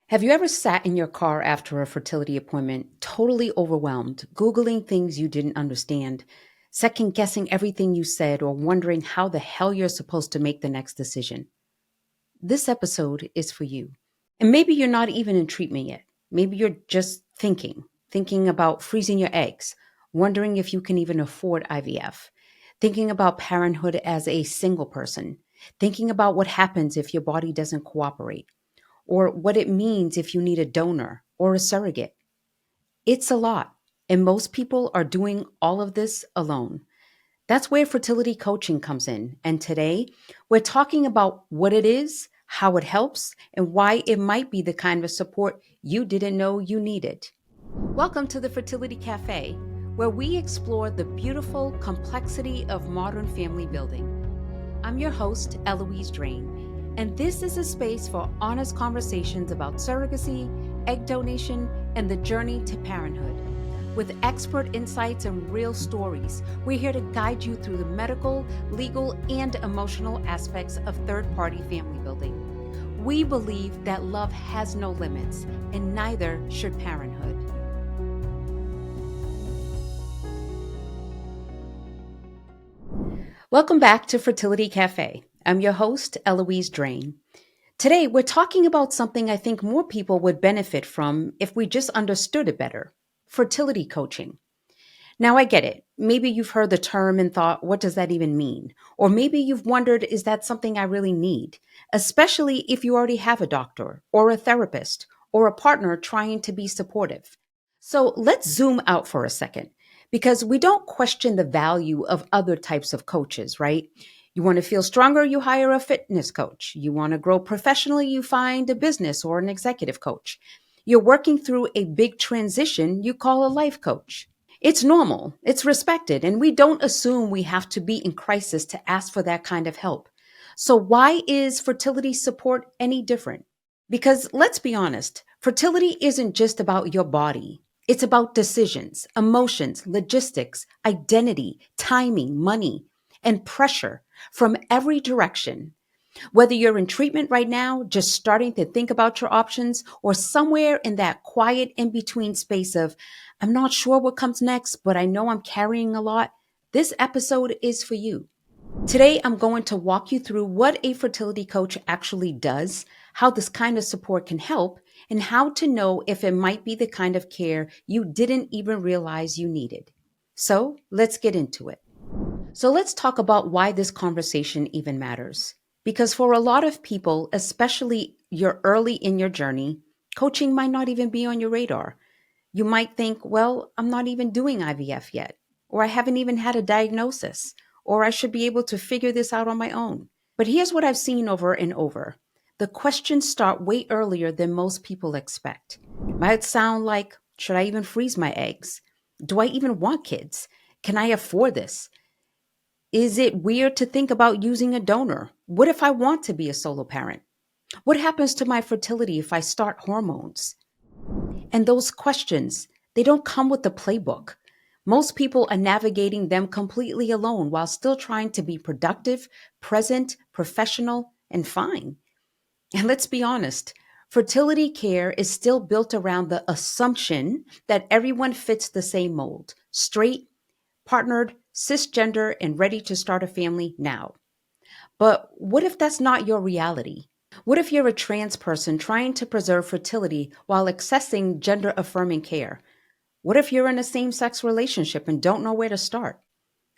Have you ever sat in your car after a fertility appointment, totally overwhelmed, Googling things you didn't understand, second guessing everything you said, or wondering how the hell you're supposed to make the next decision? This episode is for you. And maybe you're not even in treatment yet. Maybe you're just thinking about freezing your eggs, wondering if you can even afford IVF, thinking about parenthood as a single person, thinking about what happens if your body doesn't cooperate or what it means if you need a donor or a surrogate. It's a lot, and most people are doing all of this alone. That's where fertility coaching comes in. And today, we're talking about what it is, how it helps, and why it might be the kind of support you didn't know you needed. Welcome to the Fertility Cafe, where we explore the beautiful complexity of modern family building. I'm your host, Eloise Drane, and this is a space for honest conversations about surrogacy, egg donation, and the journey to parenthood. With expert insights and real stories, we're here to guide you through the medical, legal, and emotional aspects of third-party family building. We believe that love has no limits, and neither should parenthood. Welcome back to Fertility Cafe. I'm your host, Eloise Drane. Today, we're talking about something I think more people would benefit from if we just understood it better: fertility coaching. Now, I get it. Maybe you've heard the term and thought, what does that even mean? Or maybe you've wondered, is that something I really need? Especially if you already have a doctor or a therapist or a partner trying to be supportive. So let's zoom out for a second because we don't question the value of other types of coaches, right? You want to feel stronger, you hire a fitness coach. You want to grow professionally, you find a business or an executive coach. You're working through a big transition, you call a life coach. It's normal, it's respected, and we don't assume we have to be in crisis to ask for that kind of help. So, why is fertility support any different? Because let's be honest, fertility isn't just about your body. It's about decisions, emotions, logistics, identity, timing, money, and pressure from every direction. Whether you're in treatment right now, just starting to think about your options, or somewhere in that quiet in between space of, I'm not sure what comes next, but I know I'm carrying a lot, this episode is for you. Today, I'm going to walk you through what a fertility coach actually does, how this kind of support can help, and how to know if it might be the kind of care you didn't even realize you needed. So let's get into it. So let's talk about why this conversation even matters. Because for a lot of people, especially you're early in your journey, coaching might not even be on your radar. You might think, well, I'm not even doing IVF yet, or I haven't even had a diagnosis, or I should be able to figure this out on my own. But here's what I've seen over and over. The questions start way earlier than most people expect. It might sound like, should I even freeze my eggs? Do I even want kids? Can I afford this? Is it weird to think about using a donor? What if I want to be a solo parent? What happens to my fertility if I start hormones? And those questions, they don't come with the playbook. Most people are navigating them completely alone while still trying to be productive, present, professional, and fine. And let's be honest, fertility care is still built around the assumption that everyone fits the same mold: straight, partnered, cisgender, and ready to start a family now. But what if that's not your reality? What if you're a trans person trying to preserve fertility while accessing gender affirming care? What if you're in a same sex relationship and don't know where to start?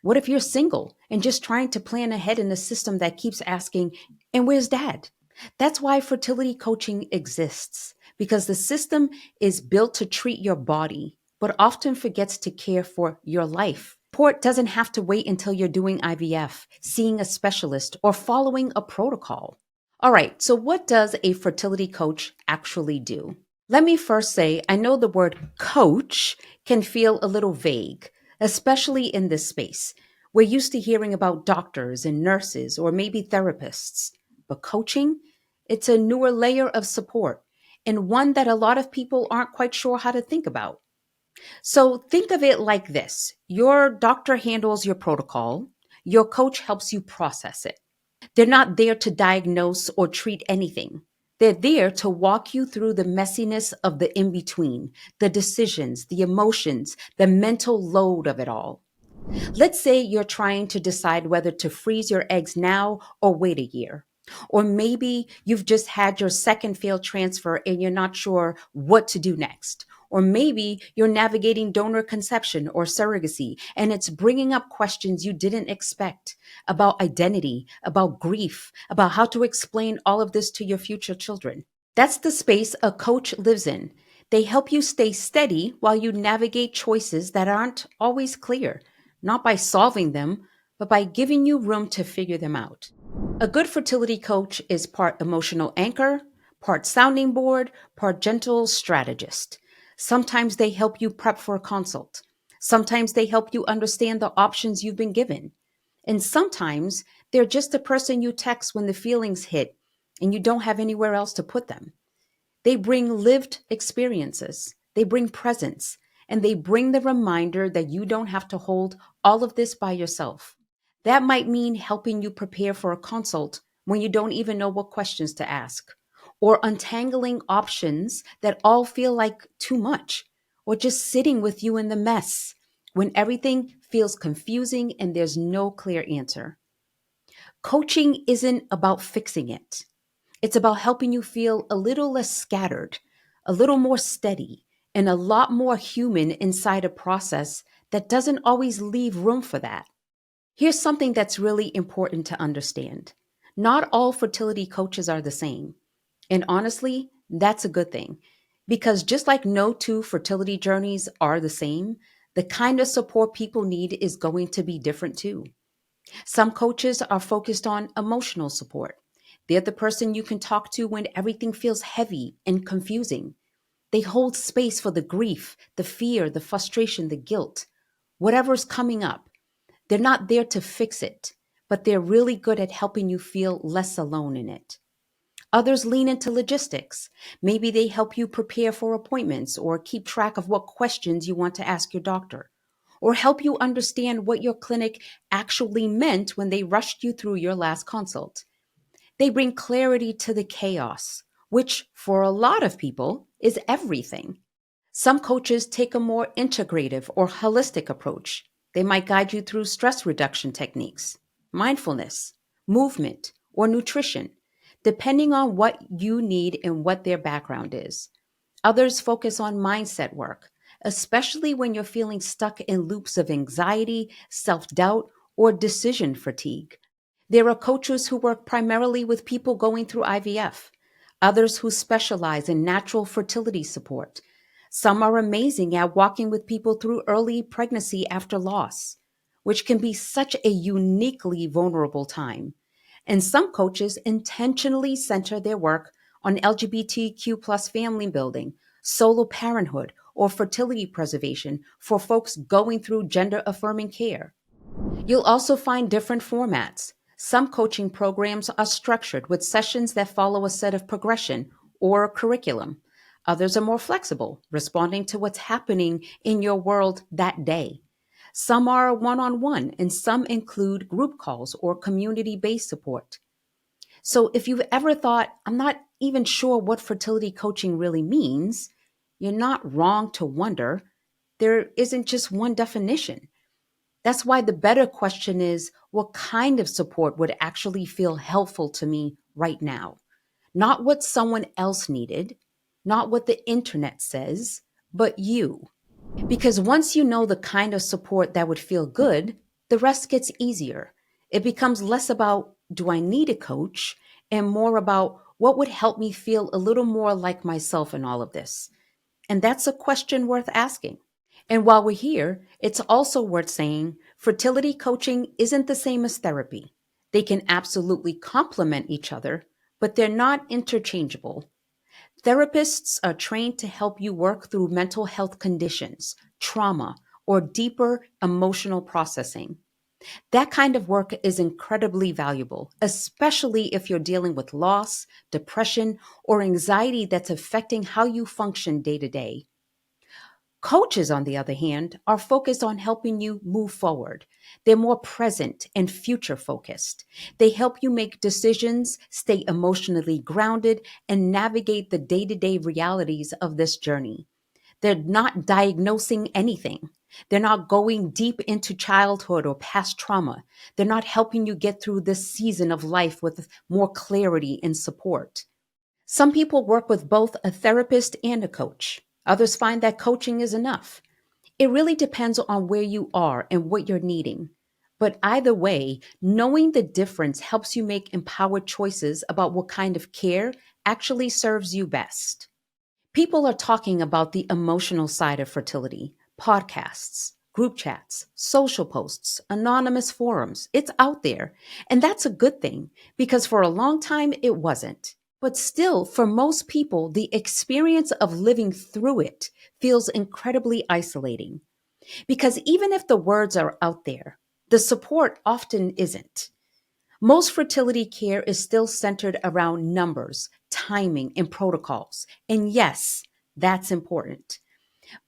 What if you're single and just trying to plan ahead in a system that keeps asking, and where's dad? That's why fertility coaching exists, because the system is built to treat your body, but often forgets to care for your life. Support doesn't have to wait until you're doing IVF, seeing a specialist, or following a protocol. All right, so what does a fertility coach actually do? Let me first say, I know the word coach can feel a little vague, especially in this space. We're used to hearing about doctors and nurses or maybe therapists, but coaching, it's a newer layer of support and one that a lot of people aren't quite sure how to think about. So think of it like this: your doctor handles your protocol, your coach helps you process it. They're not there to diagnose or treat anything. They're there to walk you through the messiness of the in between, the decisions, the emotions, the mental load of it all. Let's say you're trying to decide whether to freeze your eggs now or wait a year. Or maybe you've just had your second failed transfer and you're not sure what to do next. Or maybe you're navigating donor conception or surrogacy and it's bringing up questions you didn't expect about identity, about grief, about how to explain all of this to your future children. That's the space a coach lives in. They help you stay steady while you navigate choices that aren't always clear, not by solving them, but by giving you room to figure them out. A good fertility coach is part emotional anchor, part sounding board, part gentle strategist. Sometimes they help you prep for a consult. Sometimes they help you understand the options you've been given. And sometimes they're just the person you text when the feelings hit and you don't have anywhere else to put them. They bring lived experiences, they bring presence, and they bring the reminder that you don't have to hold all of this by yourself. That might mean helping you prepare for a consult when you don't even know what questions to ask, or untangling options that all feel like too much, or just sitting with you in the mess when everything feels confusing and there's no clear answer. Coaching isn't about fixing it. It's about helping you feel a little less scattered, a little more steady, and a lot more human inside a process that doesn't always leave room for that. Here's something that's really important to understand. Not all fertility coaches are the same. And honestly, that's a good thing. Because just like no two fertility journeys are the same, the kind of support people need is going to be different too. Some coaches are focused on emotional support. They're the person you can talk to when everything feels heavy and confusing. They hold space for the grief, the fear, the frustration, the guilt, whatever's coming up. They're not there to fix it, but they're really good at helping you feel less alone in it. Others lean into logistics. Maybe they help you prepare for appointments or keep track of what questions you want to ask your doctor, or help you understand what your clinic actually meant when they rushed you through your last consult. They bring clarity to the chaos, which for a lot of people is everything. Some coaches take a more integrative or holistic approach. They might guide you through stress reduction techniques, mindfulness, movement, or nutrition, depending on what you need and what their background is. Others focus on mindset work, especially when you're feeling stuck in loops of anxiety, self doubt, or decision fatigue. There are coaches who work primarily with people going through IVF, others who specialize in natural fertility support. Some are amazing at walking with people through early pregnancy after loss, which can be such a uniquely vulnerable time. And some coaches intentionally center their work on LGBTQ plus family building, solo parenthood, or fertility preservation for folks going through gender affirming care. You'll also find different formats. Some coaching programs are structured with sessions that follow a set of progression or curriculum. Others are more flexible, responding to what's happening in your world that day. Some are one on one, and some include group calls or community based support. So, if you've ever thought, I'm not even sure what fertility coaching really means, you're not wrong to wonder. There isn't just one definition. That's why the better question is, what kind of support would actually feel helpful to me right now? Not what someone else needed, not what the internet says, but you. Because once you know the kind of support that would feel good, the rest gets easier. It becomes less about, do I need a coach? And more about, what would help me feel a little more like myself in all of this? And that's a question worth asking. And while we're here, it's also worth saying fertility coaching isn't the same as therapy. They can absolutely complement each other, but they're not interchangeable. Therapists are trained to help you work through mental health conditions, trauma, or deeper emotional processing. That kind of work is incredibly valuable, especially if you're dealing with loss, depression, or anxiety that's affecting how you function day to day. Coaches, on the other hand, are focused on helping you move forward. They're more present and future focused. They help you make decisions, stay emotionally grounded, and navigate the day to day realities of this journey. They're not diagnosing anything. They're not going deep into childhood or past trauma. They're not helping you get through this season of life with more clarity and support. Some people work with both a therapist and a coach. Others find that coaching is enough. It really depends on where you are and what you're needing. But either way, knowing the difference helps you make empowered choices about what kind of care actually serves you best. People are talking about the emotional side of fertility, podcasts, group chats, social posts, anonymous forums. It's out there. And that's a good thing because for a long time it wasn't. But still, for most people, the experience of living through it feels incredibly isolating. Because even if the words are out there, the support often isn't. Most fertility care is still centered around numbers, timing, and protocols. And yes, that's important.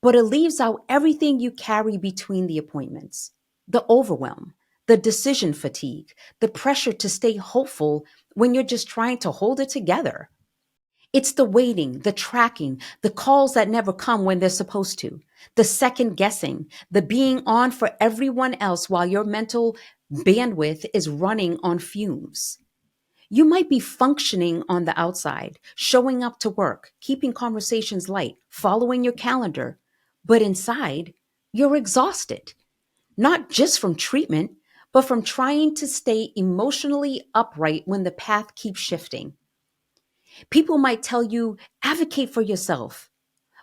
But it leaves out everything you carry between the appointments: the overwhelm, the decision fatigue, the pressure to stay hopeful when you're just trying to hold it together. It's the waiting, the tracking, the calls that never come when they're supposed to, the second guessing, the being on for everyone else while your mental bandwidth is running on fumes. You might be functioning on the outside, showing up to work, keeping conversations light, following your calendar, but inside, you're exhausted, not just from treatment, but from trying to stay emotionally upright when the path keeps shifting. People might tell you, advocate for yourself.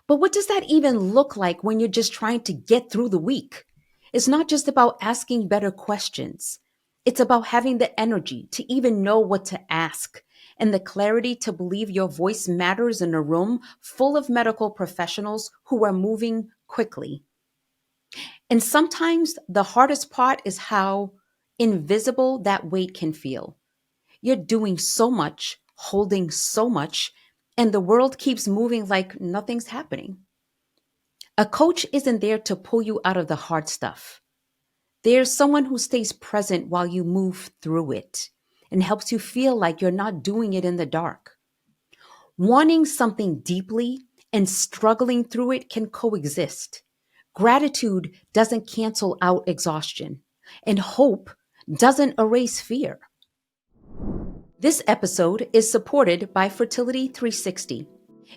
But what does that even look like when you're just trying to get through the week? It's not just about asking better questions. It's about having the energy to even know what to ask and the clarity to believe your voice matters in a room full of medical professionals who are moving quickly. And sometimes the hardest part is how invisible that weight can feel. You're doing so much, holding so much, and the world keeps moving like nothing's happening. A coach isn't there to pull you out of the hard stuff. There's someone who stays present while you move through it and helps you feel like you're not doing it in the dark. Wanting something deeply and struggling through it can coexist. Gratitude doesn't cancel out exhaustion, and hope doesn't erase fear. This episode is supported by Fertility 360.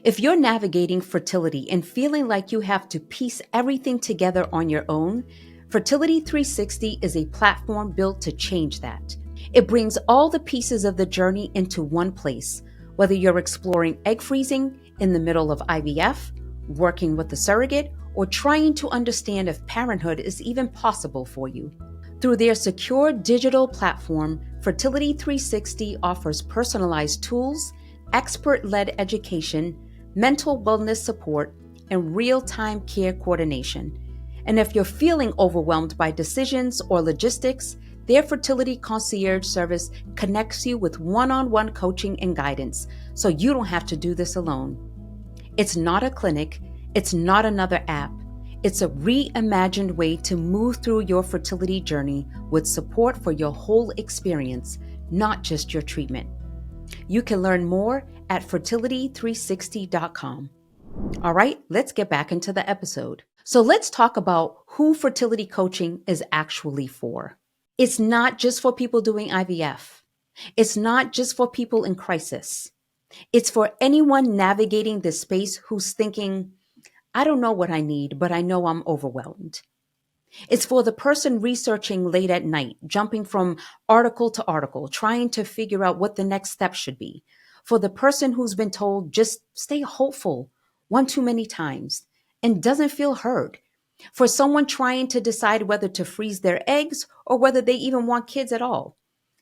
If you're navigating fertility and feeling like you have to piece everything together on your own, Fertility 360 is a platform built to change that. It brings all the pieces of the journey into one place, whether you're exploring egg freezing in the middle of IVF, working with a surrogate, or trying to understand if parenthood is even possible for you. Through their secure digital platform, Fertility 360 offers personalized tools, expert-led education, mental wellness support, and real-time care coordination. And if you're feeling overwhelmed by decisions or logistics, their fertility concierge service connects you with one-on-one coaching and guidance, so you don't have to do this alone. It's not a clinic, it's not another app. It's a reimagined way to move through your fertility journey with support for your whole experience, not just your treatment. You can learn more at fertility360.com. All right, let's get back into the episode. So let's talk about who fertility coaching is actually for. It's not just for people doing IVF. It's not just for people in crisis. It's for anyone navigating this space who's thinking, I don't know what I need, but I know I'm overwhelmed. It's for the person researching late at night, jumping from article to article, trying to figure out what the next step should be. For the person who's been told, just stay hopeful one too many times and doesn't feel heard. For someone trying to decide whether to freeze their eggs or whether they even want kids at all.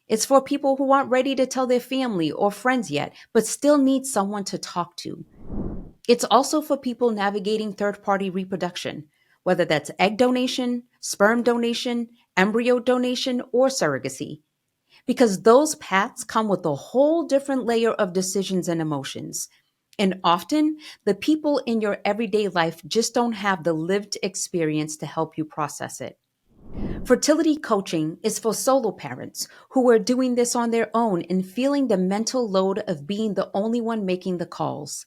It's for people who aren't ready to tell their family or friends yet, but still need someone to talk to. It's also for people navigating third-party reproduction, whether that's egg donation, sperm donation, embryo donation, or surrogacy, because those paths come with a whole different layer of decisions and emotions. And often, the people in your everyday life just don't have the lived experience to help you process it. Fertility coaching is for solo parents who are doing this on their own and feeling the mental load of being the only one making the calls.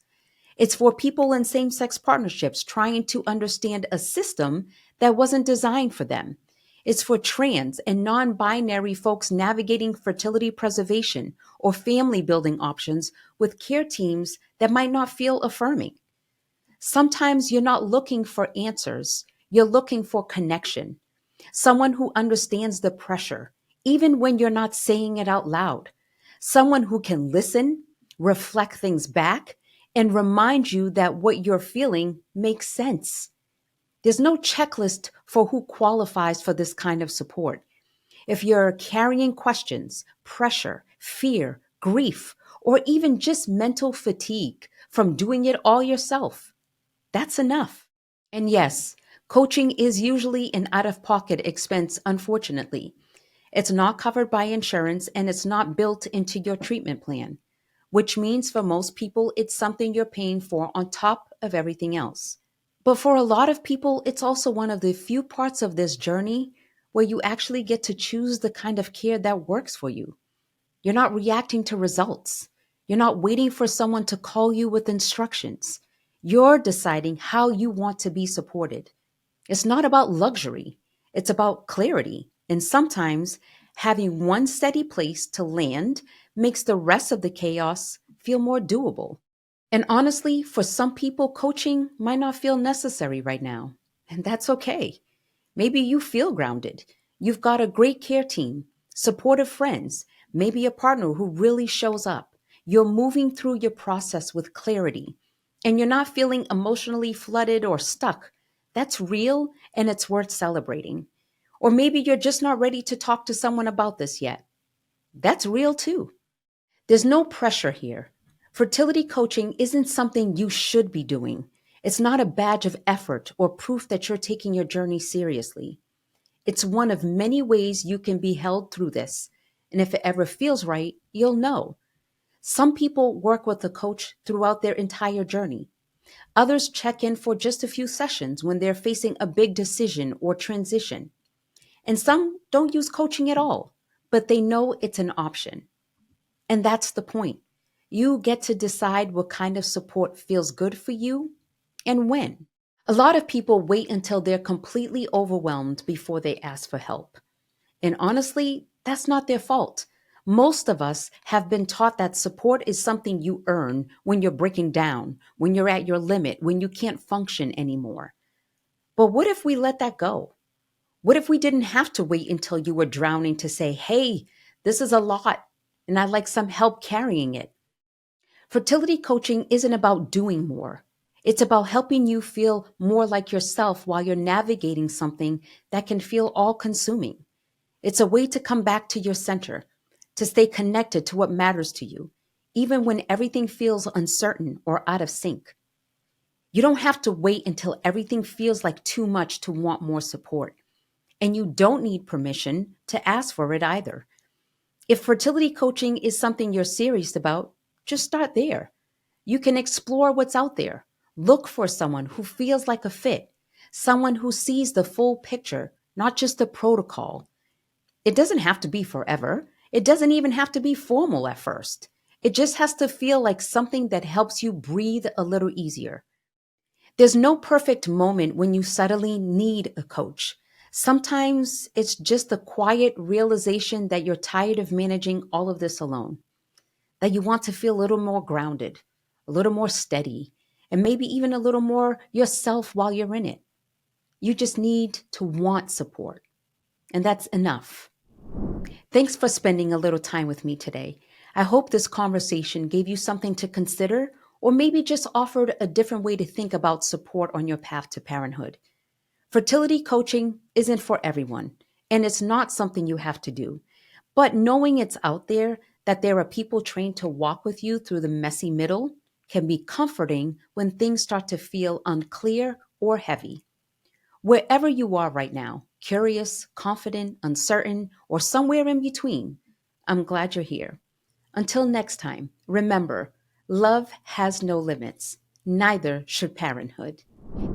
It's for people in same sex partnerships trying to understand a system that wasn't designed for them. It's for trans and non binary folks navigating fertility preservation or family building options with care teams that might not feel affirming. Sometimes you're not looking for answers, you're looking for connection. Someone who understands the pressure, even when you're not saying it out loud. Someone who can listen, reflect things back, and remind you that what you're feeling makes sense. There's no checklist for who qualifies for this kind of support. If you're carrying questions, pressure, fear, grief, or even just mental fatigue from doing it all yourself, that's enough. And yes, coaching is usually an out of pocket expense, unfortunately. It's not covered by insurance and it's not built into your treatment plan, which means for most people, it's something you're paying for on top of everything else. But for a lot of people, it's also one of the few parts of this journey where you actually get to choose the kind of care that works for you. You're not reacting to results. You're not waiting for someone to call you with instructions. You're deciding how you want to be supported. It's not about luxury, it's about clarity. And sometimes having one steady place to land makes the rest of the chaos feel more doable. And honestly, for some people, coaching might not feel necessary right now. And that's okay. Maybe you feel grounded. You've got a great care team, supportive friends, maybe a partner who really shows up. You're moving through your process with clarity, and you're not feeling emotionally flooded or stuck. That's real and it's worth celebrating. Or maybe you're just not ready to talk to someone about this yet. That's real too. There's no pressure here. Fertility coaching isn't something you should be doing. It's not a badge of effort or proof that you're taking your journey seriously. It's one of many ways you can be held through this. And if it ever feels right, you'll know. Some people work with a coach throughout their entire journey. Others check in for just a few sessions when they're facing a big decision or transition. And some don't use coaching at all, but they know it's an option. And that's the point. You get to decide what kind of support feels good for you and when. A lot of people wait until they're completely overwhelmed before they ask for help. And honestly, that's not their fault. Most of us have been taught that support is something you earn when you're breaking down, when you're at your limit, when you can't function anymore. But what if we let that go? What if we didn't have to wait until you were drowning to say, hey, this is a lot and I'd like some help carrying it? Fertility coaching isn't about doing more. It's about helping you feel more like yourself while you're navigating something that can feel all consuming. It's a way to come back to your center, to stay connected to what matters to you, even when everything feels uncertain or out of sync. You don't have to wait until everything feels like too much to want more support. And you don't need permission to ask for it either. If fertility coaching is something you're serious about, just start there. You can explore what's out there. Look for someone who feels like a fit, someone who sees the full picture, not just the protocol. It doesn't have to be forever. It doesn't even have to be formal at first. It just has to feel like something that helps you breathe a little easier. There's no perfect moment when you suddenly need a coach. Sometimes it's just the quiet realization that you're tired of managing all of this alone, that you want to feel a little more grounded, a little more steady, and maybe even a little more yourself while you're in it. You just need to want support, and that's enough. Thanks for spending a little time with me today. I hope this conversation gave you something to consider or maybe just offered a different way to think about support on your path to parenthood. Fertility coaching isn't for everyone, and it's not something you have to do. But knowing it's out there, that there are people trained to walk with you through the messy middle, can be comforting when things start to feel unclear or heavy. Wherever you are right now, curious, confident, uncertain, or somewhere in between, I'm glad you're here. Until next time, remember, Love has no limits. Neither should parenthood.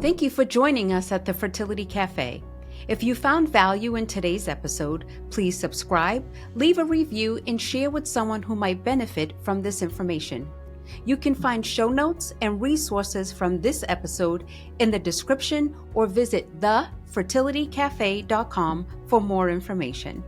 Thank you for joining us at the Fertility Cafe. If you found value in today's episode, please subscribe, leave a review, and share with someone who might benefit from this information. You can find show notes and resources from this episode in the description or visit thefertilitycafe.com for more information.